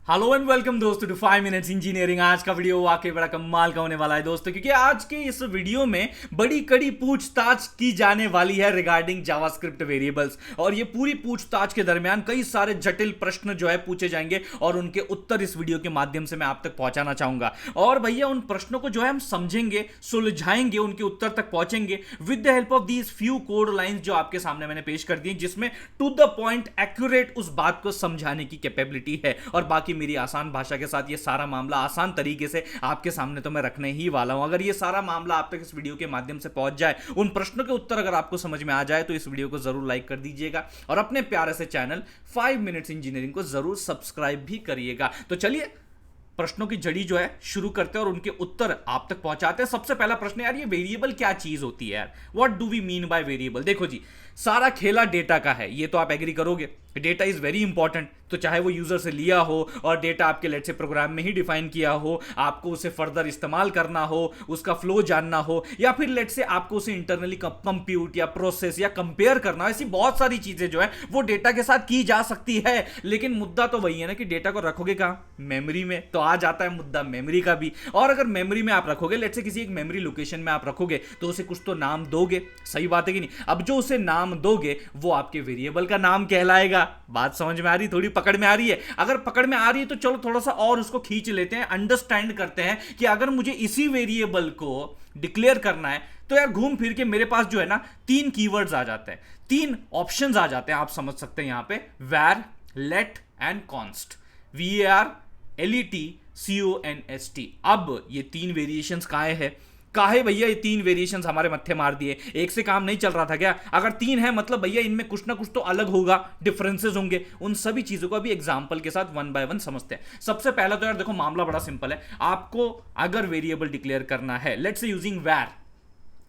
Hello and welcome दोस्तों to 5 minutes engineering. आज का वीडियो वाकई बड़ा कमाल का होने वाला है दोस्तों, क्योंकि आज के इस वीडियो में बड़ी कड़ी पूछताछ की जाने वाली है रिगार्डिंग जावास्क्रिप्ट वेरिएबल्स। और ये पूरी पूछताछ के दरमियान कई सारे जटिल प्रश्न जो है पूछे जाएंगे और उनके उत्तर इस वीडियो के माध्यम से मैं आप तक पहुंचाना चाहूंगा। और भैया उन प्रश्नों को जो है हम समझेंगे, सुलझाएंगे, उनके उत्तर तक पहुंचेंगे with the help of these few code lines जो आपके सामने मैंने पेश कर दी, जिसमें टू द पॉइंट एक्यूरेट उस बात को समझाने की कैपेबिलिटी है। और बाकी मेरी आसान भाषा के साथ ये सारा मामला आसान तरीके से आपके सामने तो मैं रखने ही वाला हूं। अगर ये सारा मामला आप तक इस वीडियो के माध्यम से पहुंच जाए, उन प्रश्नों के उत्तर अगर आपको समझ में आ जाए, तो इस वीडियो को जरूर लाइक कर दीजिएगा और अपने प्यारे से चैनल 5 मिनट्स इंजीनियरिंग को जरूर सब्सक्राइब भी करिएगा। तो चलिए प्रश्नों की जड़ी जो है शुरू करते हैं और उनके उत्तर आप तक पहुंचाते हैं। सबसे पहला प्रश्न, यार ये वेरिएबल क्या चीज होती है यार? What do we mean by variable? देखो जी, सारा खेला डेटा का है, ये तो आप एग्री करोगे। डेटा इज वेरी इंपॉर्टेंट, तो चाहे वो यूजर से लिया हो और डेटा आपके लेट से प्रोग्राम में ही डिफाइन किया हो, आपको उसे फर्दर इस्तेमाल करना हो, उसका फ्लो जानना हो, या फिर लेट से आपको उसे इंटरनली कंप्यूट या प्रोसेस या कंपेयर करना हो, ऐसी बहुत सारी चीजें जो है वो डेटा के साथ की जा सकती है। लेकिन मुद्दा तो वही है ना कि डेटा को रखोगे कहां? मेमोरी में। तो आ जाता है मुद्दा मेमोरी का भी। और अगर मेमोरी में आप रखोगे, लेट से किसी एक मेमोरी लोकेशन में आप रखोगे, तो उसे कुछ तो नाम दोगे, सही बात है कि नहीं? अब जो उसे नाम दोगे वो आपके वेरिएबल का नाम कहलाएगा। बात समझ में आ रही? थोड़ी पकड़ में आ रही है? अगर पकड़ में आ रही है तो चलो थोड़ा सा और उसको खींच लेते हैं, अंडरस्टैंड करते हैं कि अगर मुझे इसी वेरिएबल को डिक्लेयर करना है तो यार घूम फिर के मेरे पास जो है ना 3 कीवर्ड्स आ जाते हैं, 3 ऑप्शंस आ जाते हैं। आप समझ सकते हैं यहां पे var, let and const। var, let, const। अब ये 3 वेरिएशंस काहे भैया ये 3 वेरिएशंस हमारे मत्थे मार दिए? एक से काम नहीं चल रहा था क्या? अगर 3 है मतलब भैया इनमें कुछ ना कुछ तो अलग होगा, डिफरेंसेस होंगे। उन सभी चीजों को अभी एग्जांपल के साथ 1 बाय 1 समझते हैं। सबसे पहला तो यार देखो, मामला बड़ा सिंपल है। आपको अगर वेरिएबल डिक्लेयर करना है, let's say using var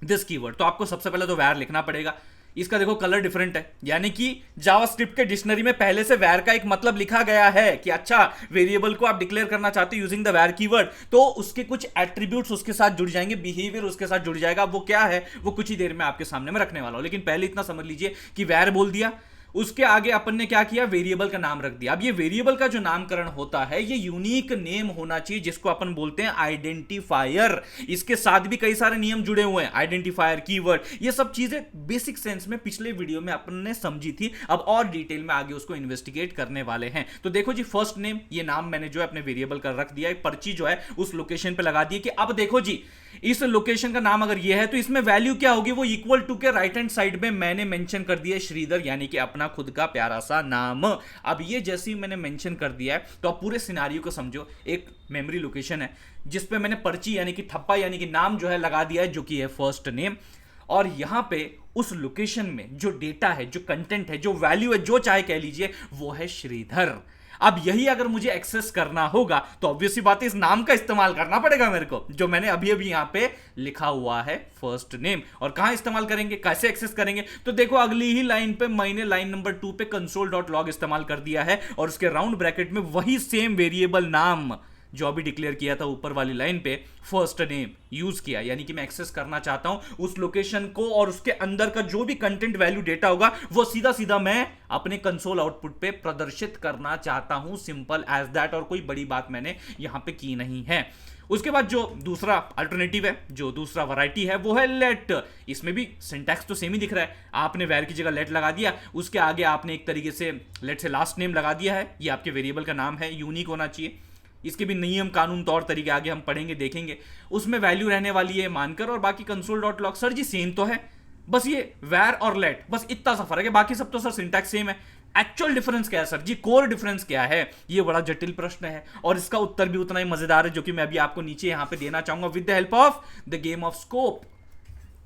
this keyword, तो आपको सबसे पहले तो var लिखना पड़ेगा। इसका देखो कलर डिफरेंट है, यानी कि जावास्क्रिप्ट के डिक्शनरी में पहले से var का एक मतलब लिखा गया है कि अच्छा वेरिएबल को आप डिक्लेयर करना चाहते हो यूजिंग द var कीवर्ड, तो उसके कुछ एट्रीब्यूट्स उसके साथ जुड़ जाएंगे, बिहेवियर उसके साथ जुड़ जाएगा। वो क्या है वो कुछ ही देर में आपके सामने में रखने वाला हूं। लेकिन पहले इतना समझ लीजिए कि var बोल दिया, उसके आगे अपन ने क्या किया? वेरिएबल का नाम रख दिया। अब ये वेरिएबल का जो नामकरण होता है ये यूनिक नेम होना चाहिए, जिसको अपन बोलते हैं आइडेंटिफायर। इसके साथ भी कई सारे नियम जुड़े हुए हैं, आइडेंटिफायर, कीवर्ड, ये सब चीजें बेसिक सेंस में पिछले वीडियो में अपन ने समझी थी। अब और डिटेल में आगे उसको इन्वेस्टिगेट करने वाले हैं। तो देखो जी, फर्स्ट नेम, ये नाम मैंने जो है अपने वेरिएबल का रख दिया, एक पर्ची जो है उस लोकेशन पे लगा दी कि अब देखो जी, इस लोकेशन का नाम अगर ये है तो इसमें वैल्यू क्या होगी? वो इक्वल टू के राइट हैंड साइड में मैंने मेंशन कर दिया श्रीधर, यानी कि अपना खुद का प्यारा सा नाम। अब ये जैसे ही मैंने मेंशन कर दिया है तो आप पूरे सिनारियो को समझो। एक मेमोरी लोकेशन है जिस पे मैंने पर्ची यानी कि ठप्पा यानी कि नाम जो है लगा दिया है, जो कि है फर्स्ट नेम। और यहां पे उस लोकेशन में जो डेटा है, जो कंटेंट है, जो वैल्यू है, जो चाहे कह लीजिए, वो है श्रीधर। अब यही अगर मुझे एक्सेस करना होगा तो ऑब्वियसली बात है इस नाम का इस्तेमाल करना पड़ेगा मेरे को, जो मैंने अभी अभी यहां पे लिखा हुआ है फर्स्ट नेम। और कहां इस्तेमाल करेंगे, कैसे एक्सेस करेंगे? तो देखो अगली ही लाइन पे मैंने लाइन नंबर 2 पे console.log इस्तेमाल कर दिया है और उसके राउंड ब्रैकेट में वही सेम वेरिएबल नाम जो अभी डिक्लेयर किया था ऊपर वाली लाइन पे, फर्स्ट नेम यूज किया। यानी कि मैं एक्सेस करना चाहता हूं उस लोकेशन को और उसके अंदर का जो भी कंटेंट वैल्यू डेटा होगा वो सीधा सीधा मैं अपने कंसोल आउटपुट पे प्रदर्शित करना चाहता हूं। सिंपल एज दैट, और कोई बड़ी बात मैंने यहां पे की नहीं है। उसके बाद जो दूसरा अल्टरनेटिव है, जो दूसरा वैरायटी है, वो है लेट। इसमें भी सिंटैक्स तो सेम ही दिख रहा है। आपने वैर की जगह लेट लगा दिया, उसके आगे आपने एक तरीके से लेट से लास्ट नेम लगा दिया है। ये आपके वेरिएबल का नाम है, यूनिक होना चाहिए। इसके भी नियम, कानून, तौर तरीके आगे हम पढ़ेंगे, देखेंगे। उसमें वैल्यू रहने वाली है मानकर, और बाकी console.log सर जी सेम तो है, बस ये var और let, बस इतना सा फर्क है। बाकी सब तो सर सिंटैक्स सेम है। एक्चुअल डिफरेंस क्या है सर जी? कोर डिफरेंस क्या है? ये बड़ा जटिल प्रश्न है और इसका उत्तर भी उतना ही मजेदार है, जो कि मैं अभी आपको नीचे यहां पे देना चाहूंगा with the help of the game of scope.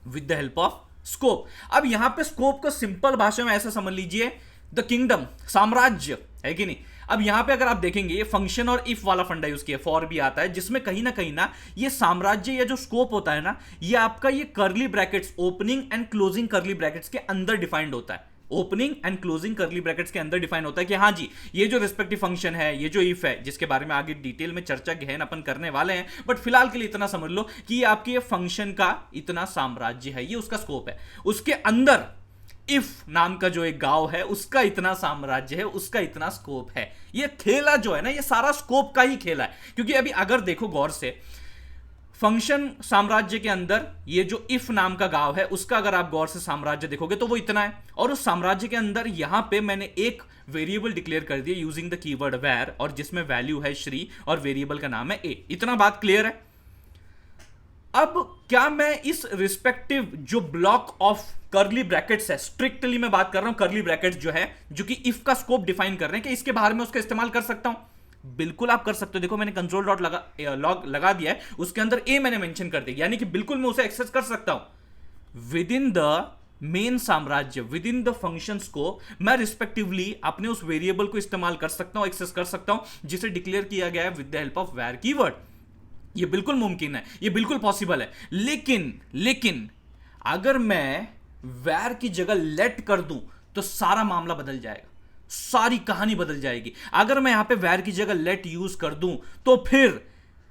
With the help of scope. अब यहां पे स्कोप को सिंपल भाषा में ऐसा समझ लीजिए, द किंगडम, साम्राज्य, है कि नहीं? अब यहां पे अगर आप देखेंगे ये फंक्शन और इफ वाला फंडा यूज किया, फॉर भी आता है, जिसमें कहीं ना ये साम्राज्य या जो स्कोप होता है ना, ये आपका ये curly brackets, opening and closing curly brackets के अंदर डिफाइंड होता है। Opening and closing curly brackets के अंदर डिफाइन होता है कि हाँ जी, ये जो रिस्पेक्टिव फंक्शन है, ये जो इफ है, जिसके बारे में आगे डिटेल में चर्चा गहन अपन करने वाले हैं, बट फिलहाल के लिए इतना समझ लो कि ये आपके फंक्शन का इतना साम्राज्य है, ये उसका स्कोप है। उसके अंदर इफ नाम का जो एक गांव है उसका इतना साम्राज्य है, उसका इतना स्कोप है। ये खेला जो है ना, ये सारा स्कोप का ही खेला है। क्योंकि अभी अगर देखो गौर से, फंक्शन साम्राज्य के अंदर ये जो इफ नाम का गांव है उसका अगर आप गौर से साम्राज्य देखोगे तो वो इतना है, और उस साम्राज्य के अंदर यहां पे मैंने एक वेरिएबल डिक्लेयर कर दिया यूजिंग द कीवर्ड वेर, और जिसमें वैल्यू है श्री और वेरिएबल का नाम है ए। इतना बात क्लियर है। अब क्या मैं इस रिस्पेक्टिव जो ब्लॉक ऑफ कर्ली ब्रैकेट्स है, स्ट्रिक्टली मैं बात कर रहा हूं कर्ली ब्रैकेट्स जो है, जो कि इफ का स्कोप डिफाइन कर रहे हैं, कि इसके बाहर में उसका इस्तेमाल कर सकता हूं? बिल्कुल आप कर सकते हो। देखो मैंने कंसोल डॉट लॉग लगा दिया है, उसके अंदर ए मैंने मेंशन कर दिया, यानी कि बिल्कुल मैं उसे एक्सेस कर सकता हूं विद इन द मेन साम्राज्य, विद इन द फंक्शंस को मैं रिस्पेक्टिवली अपने उस वेरिएबल को इस्तेमाल कर सकता हूं, एक्सेस कर सकता हूं, जिसे डिक्लेयर किया गया है with the help of var keyword. ये बिल्कुल मुमकिन है, ये बिल्कुल पॉसिबल है। लेकिन अगर मैं वेर की जगह लेट कर दूं तो सारा मामला बदल जाएगा, सारी कहानी बदल जाएगी। अगर मैं यहां पे वेर की जगह लेट यूज कर दूं तो फिर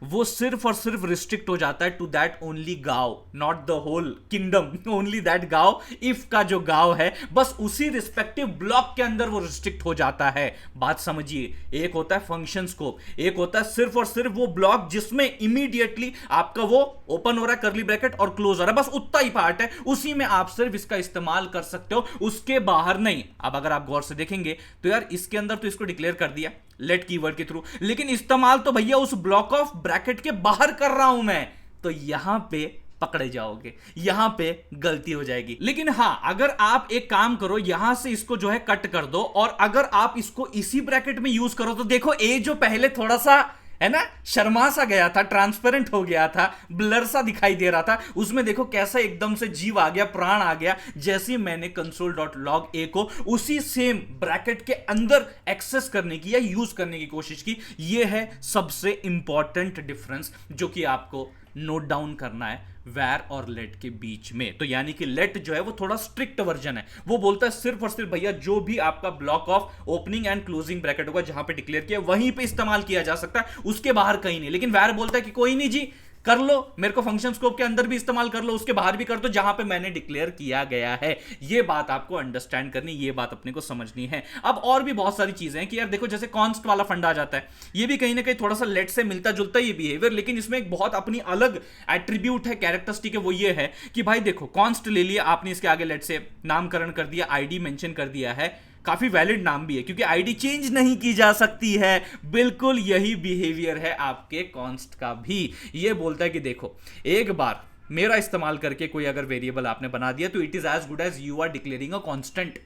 वो सिर्फ और सिर्फ रिस्ट्रिक्ट हो जाता है टू दैट ओनली गांव, not the whole kingdom, only that गांव। इफ का जो गांव है बस उसी रिस्पेक्टिव ब्लॉक के अंदर वो रिस्ट्रिक्ट हो जाता है। बात समझिए, एक होता है फंक्शन स्कोप, एक होता है सिर्फ और सिर्फ वो ब्लॉक जिसमें इमीडिएटली आपका वो ओपन हो रहा है कर्ली ब्रैकेट और क्लोज हो रहा है, बस उतना ही पार्ट है, उसी में आप सिर्फ इसका इस्तेमाल कर सकते हो, उसके बाहर नहीं। अब अगर आप गौर से देखेंगे तो यार इसके अंदर तो इसको डिक्लेयर कर दिया लेट कीवर्ड के थ्रू, लेकिन इस्तेमाल तो भैया उस ब्लॉक ऑफ ब्रैकेट के बाहर कर रहा हूं मैं, तो यहां पे पकड़े जाओगे, यहां पे गलती हो जाएगी। लेकिन हां, अगर आप एक काम करो, यहां से इसको जो है कट कर दो, और अगर आप इसको इसी ब्रैकेट में यूज करो तो देखो ए जो पहले थोड़ा सा है ना शर्मा सा गया था, ट्रांसपेरेंट हो गया था, ब्लर सा दिखाई दे रहा था, उसमें देखो कैसा एकदम से जीव आ गया, प्राण आ गया, जैसे ही मैंने console.log a को उसी सेम ब्रैकेट के अंदर एक्सेस करने की या यूज करने की कोशिश की। यह है सबसे इंपॉर्टेंट डिफरेंस जो कि आपको नोट डाउन करना है वेर और लेट के बीच में। तो यानी कि लेट जो है वो थोड़ा स्ट्रिक्ट वर्जन है, वो बोलता है सिर्फ और सिर्फ भैया जो भी आपका block of opening and closing bracket होगा जहां पे डिक्लेयर किया वहीं पे इस्तेमाल किया जा सकता है, उसके बाहर कहीं नहीं। लेकिन वेर बोलता है कि कोई नहीं जी, कर लो, मेरे को फंक्शन स्कोप के अंदर भी इस्तेमाल कर लो, उसके बाहर भी कर दो जहां पे मैंने डिक्लेयर किया गया है। ये बात आपको अंडरस्टैंड करनी, ये बात अपने को समझनी है। अब और भी बहुत सारी चीजें हैं कि यार देखो, जैसे कॉन्स्ट वाला फंडा आ जाता है, ये भी कहीं ना कहीं थोड़ा सा लेट से मिलता जुलता ये बिहेवियर, लेकिन इसमें एक बहुत अपनी अलग एट्रीब्यूट है, कैरेक्टरिस्टिक है, वो ये है कि भाई देखो कॉन्स्ट ले लिया आपने, इसके आगे लेट से नामकरण कर दिया, आईडी मेंशन कर दिया है, काफी वैलिड नाम भी है क्योंकि आईडी चेंज नहीं की जा सकती है। बिल्कुल यही बिहेवियर है आपके कॉन्स्ट का भी। ये बोलता है कि देखो, एक बार मेरा इस्तेमाल करके कोई अगर वेरिएबल आपने बना दिया तो it is as good as you are declaring a constant.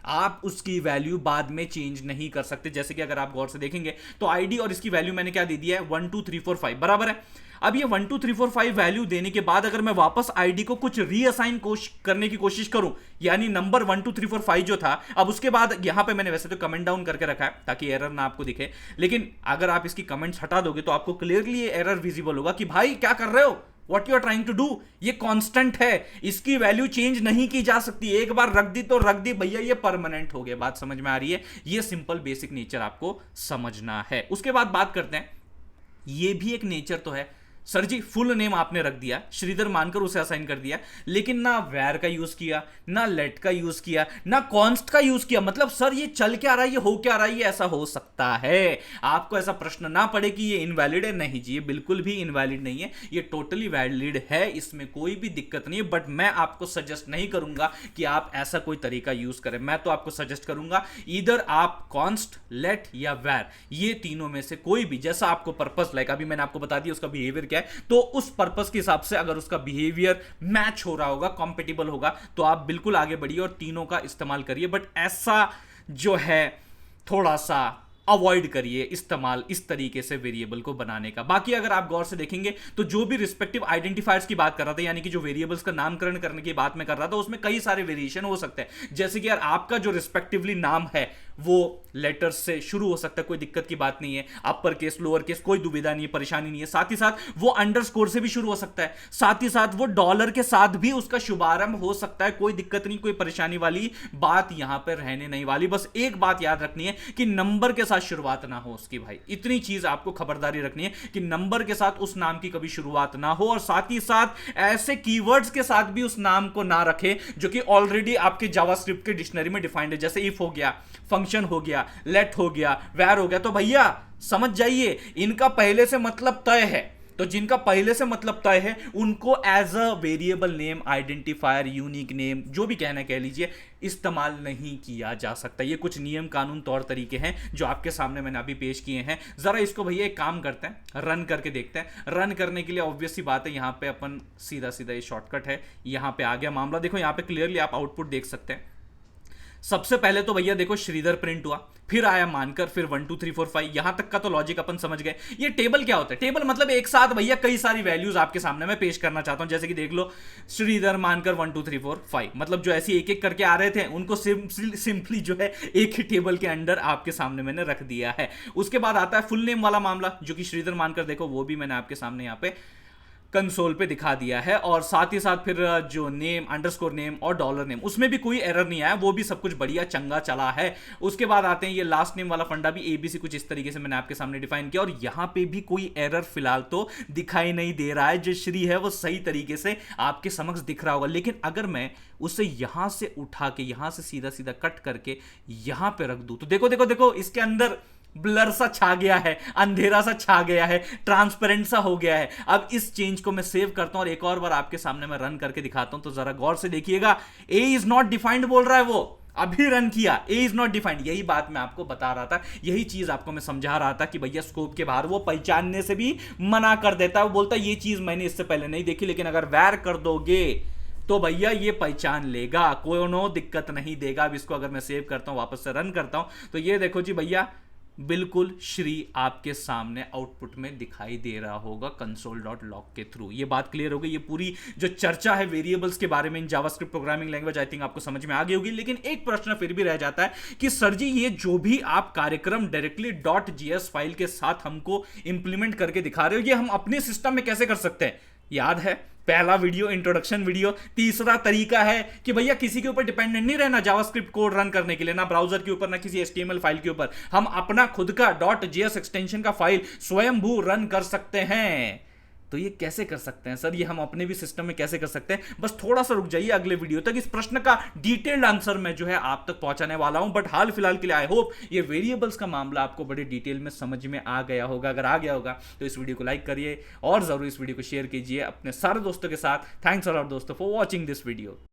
आप उसकी वैल्यू बाद में चेंज नहीं कर सकते। जैसे कि अगर आप गौर से देखेंगे तो आईडी और इसकी वैल्यू मैंने क्या दे दिया है, 1 2 3 4 5 बराबर है। अब ये 1 2 3 4 5 वैल्यू देने के बाद अगर मैं वापस आईडी को कुछ रीअसाइन करने की कोशिश करूं, यानी नंबर 1 2 3 4 5 जो था, अब उसके बाद यहां पे मैंने वैसे तो कमेंट डाउन करके रखा है ताकि एरर ना आपको दिखे, लेकिन अगर आप इसकी कमेंट्स हटा दोगे तो आपको क्लियरली ये एरर विजिबल होगा कि भाई क्या कर रहे हो, What you are trying to do, ये कांस्टेंट है, इसकी वैल्यू चेंज नहीं की जा सकती, एक बार रख दी तो रख दी भैया, ये परमानेंट हो गया। बात समझ में आ रही है? ये सिंपल बेसिक नेचर आपको समझना है। उसके बाद बात करते हैं, ये भी एक नेचर तो है, सर जी फुल नेम आपने रख दिया, श्रीधर मानकर उसे असाइन कर दिया, लेकिन ना वेर का यूज किया, ना लेट का यूज किया, ना कॉन्स्ट का यूज किया। मतलब सर ये चल क्या रहा है, ये हो क्या रहा है, ये ऐसा हो सकता है। आपको ऐसा प्रश्न ना पड़े कि ये इनवैलिड है, नहीं जी, ये बिल्कुल भी इनवैलिड नहीं है, ये टोटली वैलिड है, इसमें कोई भी दिक्कत नहीं है। बट मैं आपको सजेस्ट नहीं करूंगा कि आप ऐसा कोई तरीका यूज करें। मैं तो आपको सजेस्ट करूंगा इधर आप कॉन्स्ट, लेट या वेर, ये तीनों में से कोई भी, जैसा आपको पर्पस, लाइक अभी मैंने आपको बता दिया उसका बिहेवियर है, तो उस पर्पस के हिसाब से अगर उसका बिहेवियर मैच हो रहा होगा, कॉम्पेटिबल होगा, तो आप बिल्कुल आगे बढ़िए और तीनों का इस्तेमाल करिए। बट ऐसा जो है थोड़ा सा अवॉइड करिए इस्तेमाल इस तरीके से वेरिएबल को बनाने का। बाकी अगर आप गौर से देखेंगे तो जो भी रिस्पेक्टिव आइडेंटिफायर्स की बात कर रहा था, यानी कि जो वेरिएबल्स का नामकरण करने की बात मैं कर रहा था, उसमें कई सारे वेरिएशन हो सकते हैं। जैसे कि यार आपका जो रिस्पेक्टिवली नाम है वो लेटर्स से शुरू हो सकता है, कोई दिक्कत की बात नहीं है, अपर केस लोअर केस कोई दुविधा नहीं है, परेशानी नहीं है। साथ ही साथ वो अंडरस्कोर से भी शुरू हो सकता है, साथ ही साथ वो डॉलर के साथ भी उसका शुभारंभ हो सकता है, कोई दिक्कत नहीं, कोई परेशानी वाली बात यहां पर रहने नहीं वाली। बस एक बात याद रखनी है कि नंबर के साथ शुरुआत ना हो उसकी भाई, इतनी चीज आपको खबरदारी रखनी है कि नंबर के साथ उस नाम की कभी शुरुआत ना हो, और साथ ही साथ ऐसे कीवर्ड्स के साथ भी उस नाम को ना रखे जो कि ऑलरेडी आपके जावास्क्रिप्ट के डिक्शनरी में डिफाइंड है, जैसे इफ हो गया, फंक्शन हो गया, लेट हो गया, वैर हो गया। तो भैया समझ जाइए इनका पहले से मतलब तय है, तो जिनका पहले से मतलब तय है उनको as a variable name, identifier, unique name, जो भी कहना कह लीजिए, इस्तेमाल नहीं किया जा सकता। ये कुछ नियम कानून तौर तरीके हैं जो आपके सामने मैंने अभी पेश किए हैं। जरा इसको भैया एक काम करते हैं, रन करके देखते हैं। रन करने के लिए ऑब्वियस सी बात है, यहां पे अपन सीधा सीधा ये शॉर्टकट है, यहां पे आ गया मामला। देखो यहां पे क्लियरली आप आउटपुट देख सकते हैं। सबसे पहले तो भैया देखो श्रीधर प्रिंट हुआ, फिर आया मानकर, फिर 1 2 3 4 5, यहां तक का तो लॉजिक अपन समझ गए। ये टेबल क्या होता है? टेबल मतलब एक साथ भैया कई सारी वैल्यूज आपके सामने मैं पेश करना चाहता हूं। जैसे कि देख लो श्रीधर मानकर 1 2 3 4 5, मतलब जो ऐसी एक एक करके आ रहे थे उनको सिंपली जो है एक ही टेबल के अंडर आपके सामने मैंने रख दिया है। उसके बाद आता है फुल नेम वाला मामला, जो कि श्रीधर मानकर, देखो वो भी मैंने आपके सामने यहां पे कंसोल पे दिखा दिया है। और साथ ही साथ फिर जो नेम, अंडरस्कोर नेम और डॉलर नेम, उसमें भी कोई एरर नहीं आया, वो भी सब कुछ बढ़िया चंगा चला है। उसके बाद आते हैं ये लास्ट नेम वाला फंडा, भी एबीसी कुछ इस तरीके से मैंने आपके सामने डिफाइन किया, और यहां पे भी कोई एरर फिलहाल तो दिखाई नहीं दे रहा है। जो श्री है वो सही तरीके से आपके समक्ष दिख रहा होगा, लेकिन अगर मैं उसे यहां से उठा के यहां से सीधा सीधा कट करके यहां पे रख दूं, तो देखो देखो देखो इसके अंदर ब्लर सा छा गया है, अंधेरा सा छा गया है, ट्रांसपेरेंट सा हो गया है। अब इस चेंज को मैं सेव करता हूं और एक और बार आपके सामने मैं रन करके दिखाता हूं, तो जरा गौर से देखिएगा। ए इज नॉट डिफाइंड बोल रहा है, वो अभी रन किया, ए इज नॉट डिफाइंड। यही बात मैं आपको बता रहा था, यही चीज आपको मैं समझा रहा था कि भैया स्कोप के बाहर वो पहचानने से भी मना कर देता है। वो बोलता है ये चीज मैंने इससे पहले नहीं देखी, लेकिन अगर वैर कर दोगे तो भैया ये पहचान लेगा, कोनो दिक्कत नहीं देगा। अब इसको अगर मैं सेव करता हूं, वापस से रन करता हूं, तो ये देखो जी भैया बिल्कुल श्री आपके सामने आउटपुट में दिखाई दे रहा होगा console.log के थ्रू। ये बात क्लियर हो गई। ये पूरी जो चर्चा है वेरिएबल्स के बारे में in JavaScript programming language, I think आपको समझ में आ गई होगी। लेकिन एक प्रश्न फिर भी रह जाता है कि सर जी ये जो भी आप कार्यक्रम डायरेक्टली .js फाइल के साथ हमको इंप्लीमेंट करके दिखा रहे हो, ये हम अपने सिस्टम में कैसे कर सकते हैं? याद है पहला वीडियो, इंट्रोडक्शन वीडियो। तीसरा तरीका है कि भैया किसी के ऊपर डिपेंडेंट नहीं रहना जावास्क्रिप्ट कोड रन करने के लिए, ना ब्राउजर के ऊपर, ना किसी HTML फाइल के ऊपर। हम अपना खुद का .js एक्सटेंशन का फाइल स्वयंभू रन कर सकते हैं। तो ये कैसे कर सकते हैं सर? ये हम अपने भी सिस्टम में कैसे कर सकते हैं? बस थोड़ा सा रुक जाइए, अगले वीडियो तक इस प्रश्न का डिटेल्ड आंसर मैं जो है आप तक पहुंचाने वाला हूं। बट हाल फिलहाल के लिए आई होप ये वेरिएबल्स का मामला आपको बड़े डिटेल में समझ में आ गया होगा। अगर आ गया होगा तो इस वीडियो को लाइक करिए और जरूर इस वीडियो को शेयर कीजिए अपने सारे दोस्तों के साथ। थैंक्स अ लॉट दोस्तों फॉर वॉचिंग दिस वीडियो।